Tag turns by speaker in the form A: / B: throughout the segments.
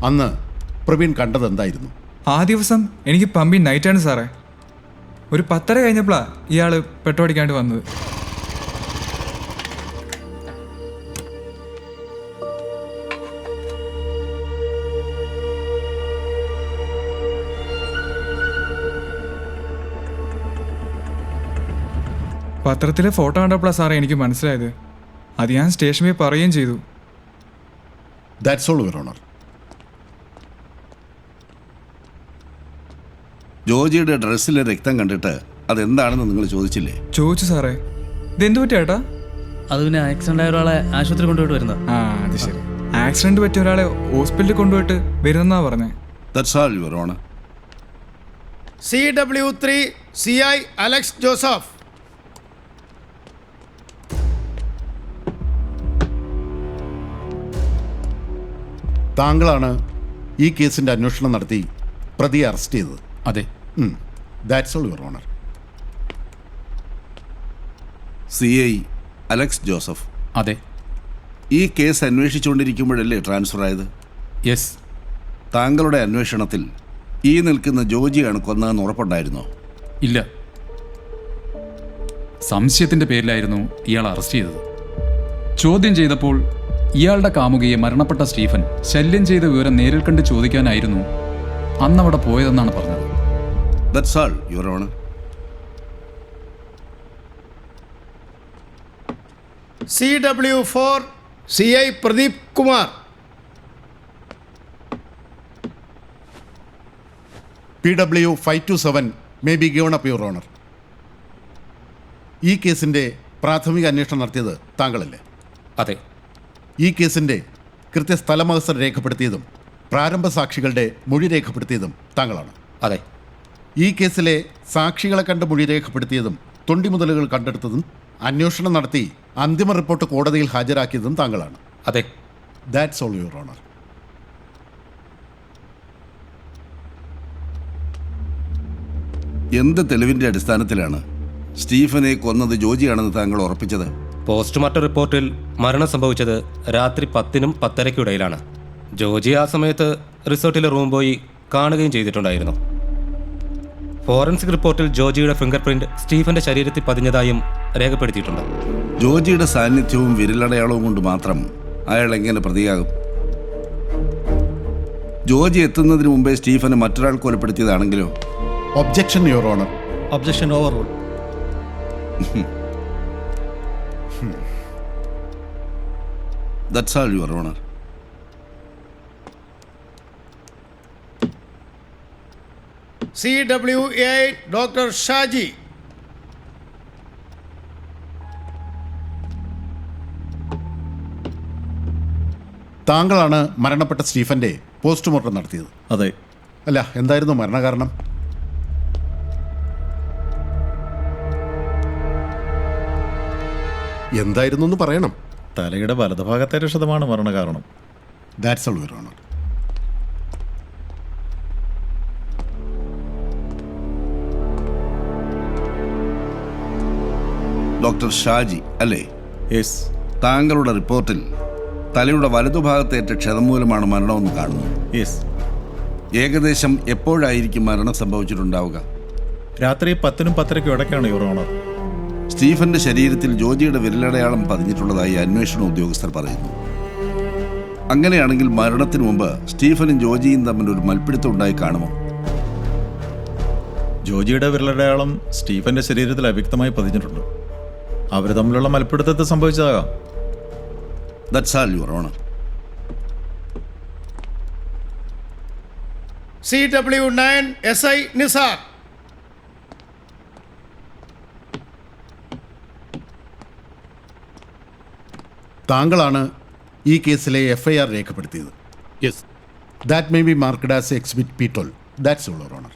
A: അന്ന് പ്രവീൺ കണ്ടത് എന്തായിരുന്നു?
B: ആ ദിവസം എനിക്ക് പമ്പിങ് നൈറ്റാണ് സാറേ. ഒരു 10:30 കഴിഞ്ഞപ്പോഴാണ് ഇയാൾ പെട്രോടിക്കാണ്ട് വന്നത്. പത്രത്തിലെ ഫോട്ടോ കണ്ടപ്പോഴാണ് സാറേ എനിക്ക് മനസ്സിലായത്. അത് ഞാൻ സ്റ്റേഷനിൽ പറയുകയും ചെയ്തു.
A: That's all your honour.
C: ജോജിയുടെ ഡ്രസ്സിലെ രക്തം കണ്ടിട്ട് അതെന്താണെന്ന് നിങ്ങൾ ചോദിച്ചില്ലേ?
B: ചോദിച്ചു സാറേ. ഇതെന്തു പറ്റിയ ഏട്ടാ?
D: അത് പിന്നെ ആക്സിഡന്റ് ആയ ഒരാളെ ആശുപത്രി കൊണ്ടുപോയിട്ട് വരുന്നത്.
B: ആ അത് ശരി. ആക്സിഡന്റ് പറ്റിയ ഒരാളെ ഹോസ്പിറ്റലിൽ കൊണ്ടുപോയിട്ട് വരുന്നെന്നാ പറഞ്ഞേ.
C: That's all your honour.
E: CW3 CI Alex Joseph.
A: താങ്കളാണ് ഈ കേസിൻ്റെ അന്വേഷണം നടത്തി പ്രതിയെ അറസ്റ്റ് ചെയ്തത്?
F: അതെ.
A: That's all your honour.
C: CI Alex Joseph.
F: അതെ.
C: ഈ കേസ് അന്വേഷിച്ചുകൊണ്ടിരിക്കുമ്പോഴല്ലേ ട്രാൻസ്ഫർ ആയത്?
F: യെസ്.
C: താങ്കളുടെ അന്വേഷണത്തിൽ ഈ നിൽക്കുന്ന ജോജിയാണ് കൊന്നതെന്ന് ഉറപ്പുണ്ടായിരുന്നോ?
F: ഇല്ല. സംശയത്തിൻ്റെ പേരിലായിരുന്നു ഇയാൾ അറസ്റ്റ് ചെയ്തത്. ചോദ്യം ചെയ്തപ്പോൾ ഇയാളുടെ കാമുകിയെ മരണപ്പെട്ട സ്റ്റീഫൻ ശല്യം ചെയ്ത വിവരം നേരിൽ കണ്ട് ചോദിക്കാനായിരുന്നു അന്നവിടെ പോയതെന്നാണ് പറഞ്ഞത്.
C: That's all your owner.
E: CW4 CI Pradeep Kumar.
A: PW527 may be given up your honour. ഈ കേസിൻ്റെ പ്രാഥമിക അന്വേഷണം നടത്തിയത് താങ്കളല്ലേ?
F: അതെ.
A: ഈ കേസിൻ്റെ കൃത്യസ്ഥലമഹസർ രേഖപ്പെടുത്തിയതും പ്രാരംഭ സാക്ഷികളുടെ മൊഴി രേഖപ്പെടുത്തിയതും താങ്കളാണ്?
F: അതെ.
A: ഈ കേസിലെ സാക്ഷികളെ കണ്ട് മൊഴി രേഖപ്പെടുത്തിയതും തൊണ്ടിമുതലുകൾ കണ്ടെടുത്തതും അന്വേഷണം നടത്തി അന്തിമ റിപ്പോർട്ട് കോടതിയിൽ ഹാജരാക്കിയതും താങ്കളാണ്?
F: അതെ.
A: That's all your owner.
C: എന്ത് തെളിവിൻ്റെ അടിസ്ഥാനത്തിലാണ് സ്റ്റീഫനെ കൊന്നത് ജോജിയാണെന്ന് താങ്കൾ ഉറപ്പിച്ചത്?
G: പോസ്റ്റ്മോർട്ടം റിപ്പോർട്ടിൽ മരണം സംഭവിച്ചത് രാത്രി 10-നും 10:30-ക്കും ഇടയിലാണ്. ജോജി ആ സമയത്ത് റിസോർട്ടിലെ റൂം പോയി കാണുകയും ചെയ്തിട്ടുണ്ടായിരുന്നു. ഫോറൻസിക് റിപ്പോർട്ടിൽ ജോജിയുടെ ഫിംഗർ പ്രിന്റ് സ്റ്റീഫന്റെ ശരീരത്തിൽ പതിഞ്ഞതായും രേഖപ്പെടുത്തിയിട്ടുണ്ട്.
C: ജോജിയുടെ സാന്നിധ്യവും വിരലടയാളവും കൊണ്ട് മാത്രം അയാൾ എങ്ങനെ പ്രതിയാകും? ജോജി എത്തുന്നതിന് മുമ്പേ സ്റ്റീഫനെ മറ്റൊരാൾ കൊലപ്പെടുത്തിയതാണെങ്കിലോ?
A: Objection your honour.
D: Objection overrule.
C: That's all your honour.
E: CW8 doctor Shaji.
A: താങ്കളാണ് മരണപ്പെട്ട സ്റ്റീഫൻ്റെ പോസ്റ്റ്മോർട്ടം നടത്തിയത്?
H: അതെ.
A: അല്ല, എന്തായിരുന്നു മരണകാരണം? എന്തായിരുന്നു എന്ന് പറയണം.
H: തലയുടെ വലതുഭാഗത്തെ രക്ഷതമാണ് മരണകാരണം.
A: That's all your owner.
C: Doctor Shaji അല്ലേ?
H: യെസ്.
C: താങ്കളുടെ റിപ്പോർട്ടിൽ തലയുടെ വലതുഭാഗത്തേറ്റ ക്ഷതം മൂലമാണ് മരണമെന്ന് കാണുന്നു.
H: യെസ്.
C: ഏകദേശം എപ്പോഴായിരിക്കും മരണം സംഭവിച്ചിട്ടുണ്ടാവുക?
H: രാത്രി 10-നും 10:30-ക്കും ഇടയ്ക്കാണ് യുവർ ഓണർ.
C: സ്റ്റീഫന്റെ ശരീരത്തിൽ ജോജിയുടെ വിരലടയാളം പതിഞ്ഞിട്ടുള്ളതായി അന്വേഷണ ഉദ്യോഗസ്ഥർ പറയുന്നു. അങ്ങനെയാണെങ്കിൽ മരണത്തിന് മുമ്പ് സ്റ്റീഫനും ജോജിയും തമ്മിൽ ഒരു മൽപ്പിടുത്തം ഉണ്ടായി കാണുമോ?
H: ജോജിയുടെ വിരലടയാളം സ്റ്റീഫന്റെ ശരീരത്തിൽ അവ്യക്തമായി പതിഞ്ഞിട്ടുണ്ട്. അവർ തമ്മിലുള്ള മൽപ്പിടുത്തത്തിൽ സംഭവിച്ചതാകാം.
C: That's all your honour.
E: CW9 SI Nisar.
A: താങ്കളാണ് ഈ കേസിലെ FIR രേഖപ്പെടുത്തിയത്?
F: Yes.
A: That may be marked as exhibit P12. That's all your honour.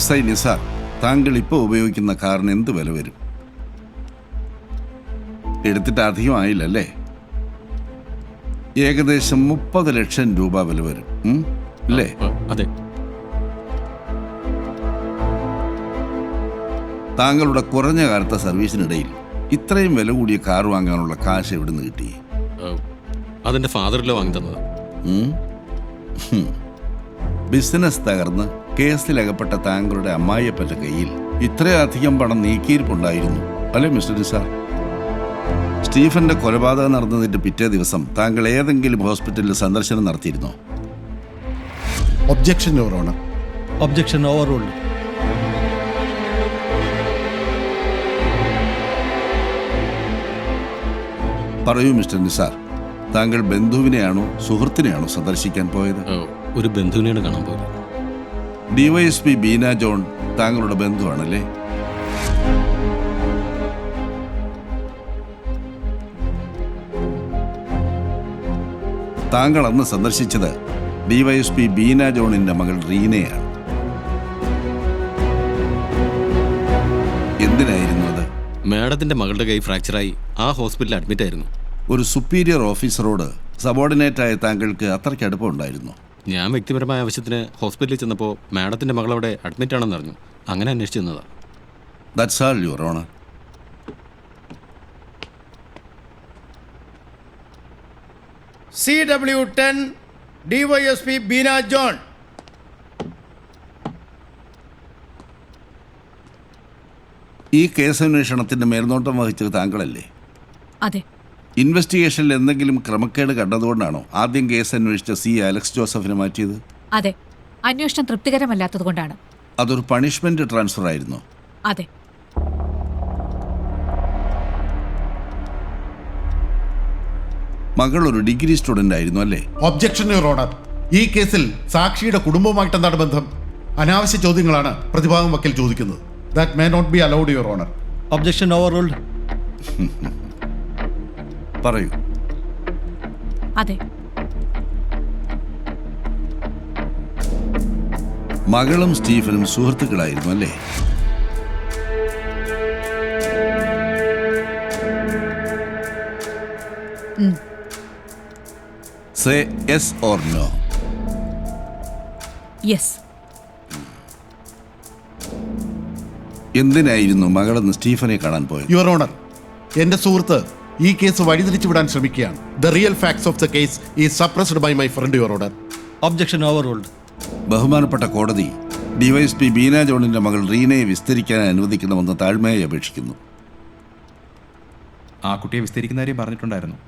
C: SI Nisar, താങ്കൾ ഇപ്പോൾ ഉപയോഗിക്കുന്ന കാറിന് എന്ത് വില വരും? എടുത്തിട്ട് അധികം ആയില്ലല്ലേ? ഏകദേശം 30 ലക്ഷം രൂപ വില വരും അല്ലേ?
F: അതെ.
C: താങ്കളുടെ കുറഞ്ഞ കാലത്തെ സർവീസിനിടയിൽ ഇത്രയും വില കൂടിയ കാർ വാങ്ങാനുള്ള കാശ് എവിടെ നിന്ന് കിട്ടി?
I: അതെൻ്റെ ഫാദറിലോ വാങ്ങി തന്നത്.
C: ബിസിനസ് തകർന്ന് കേസിലകപ്പെട്ട താങ്കളുടെ അമ്മായിയപ്പൻ്റെ കയ്യിൽ ഇത്രയധികം പണം നീക്കിയിരിപ്പുണ്ടായിരുന്നു അല്ലേ മിസ്റ്റർ നിസാർ? സ്റ്റീഫന്റെ കൊലപാതകം നടന്നതിന്റെ പിറ്റേ ദിവസം താങ്കൾ ഏതെങ്കിലും ഹോസ്പിറ്റലിൽ സന്ദർശനം നടത്തിയിരുന്നോ?
A: Objection your honour.
D: Objection overruled.
C: പറയൂ മിസ്റ്റർ നിസാർ, താങ്കൾ ബന്ധുവിനെയാണോ സുഹൃത്തിനെയാണോ സന്ദർശിക്കാൻ പോയത്?
I: ഒരു ബന്ധുവിനെയാണ് കാണാൻ പോയത്.
C: ഡിവൈഎസ്പി ബീന ജോൺ താങ്കളുടെ ബന്ധുവാണല്ലേ? താങ്കൾ അന്ന് സന്ദർശിച്ചത് ഡിവൈഎസ്പി ബീന ജോണിന്റെ മകൾ റീനയാണ്. എന്തിനായിരുന്നു അത്?
I: മാഡത്തിൻ്റെ മകളുടെ കൈ ഫ്രാക്ചറായി ആ ഹോസ്പിറ്റലിൽ അഡ്മിറ്റ് ആയിരുന്നു.
C: ഒരു സുപ്പീരിയർ ഓഫീസറോട് സബോർഡിനേറ്റായ താങ്കൾക്ക് അത്രയ്ക്ക് അടുപ്പമുണ്ടായിരുന്നു?
I: ഞാൻ വ്യക്തിപരമായ ആവശ്യത്തിന് ഹോസ്പിറ്റലിൽ ചെന്നപ്പോൾ മാഡത്തിൻ്റെ മകൾ അവിടെ അഡ്മിറ്റ് ആണെന്ന് അറിഞ്ഞു. അങ്ങനെ അന്വേഷിച്ചു ചെന്നതാണ്.
C: That's all your honour.
E: CW10 DYSP Beena John.
C: ഈ കേസന്വേഷണത്തിന്റെ മേൽനോട്ടം വഹിച്ചത് താങ്കളല്ലേ?
J: അതെ.
C: ഇൻവെസ്റ്റിഗേഷനിൽ എന്തെങ്കിലും ക്രമക്കേട് കണ്ടതുകൊണ്ടാണോ ആദ്യം കേസ് അന്വേഷിച്ച അലക്സ് ജോസഫിനെ മാറ്റിയത്?
J: അതെ, അന്വേഷണം തൃപ്തികരമല്ലാത്തതുകൊണ്ടാണ്.
C: അതൊരു പണിഷ്മെന്റ് ട്രാൻസ്ഫർ ആയിരുന്നോ?
J: അതെ.
C: മകൾ ഒരു ഡിഗ്രി സ്റ്റുഡന്റ് ആയിരുന്നു അല്ലേ?
A: Objection your owner. ഈ കേസിൽ സാക്ഷിയുടെ കുടുംബവുമായിട്ട് എന്താണ് ബന്ധം? അനാവശ്യ ചോദ്യങ്ങളാണ് പ്രതിഭാഗം വക്കീൽ ചോദിക്കുന്നത്. That may not be allowed your honour.
D: Objection overruled.
C: പറയൂ.
J: അതെ.
C: മകളും സ്റ്റീഫനും സുഹൃത്തുക്കളായിരുന്നു അല്ലേ? Say yes or no.
J: Yes.
C: എന്തിനായിരുന്നു മകളെന്ന് സ്റ്റീഫനെ കാണാൻ പോയത്?
A: യുവർ ഓണർ, എന്റെ സുഹൃത്ത് ഈ കേസ് വഴിതിരിച്ചു വിടാൻ ശ്രമിക്കുകയാണ്. The real facts of the case is suppressed by my friend your honour.
D: Objection overruled.
C: ബഹുമാനപ്പെട്ട കോടതി ഡിവൈഎസ്പി ബീന ജോണിന്റെ മകൾ റീനയെ വിസ്തരിക്കാൻ അനുവദിക്കണമെന്ന് താഴ്മയായി അപേക്ഷിക്കുന്നു.
K: ആ കുട്ടിയെ വിസ്തരിക്കുന്ന കാര്യം പറഞ്ഞിട്ടുണ്ടായിരുന്നു.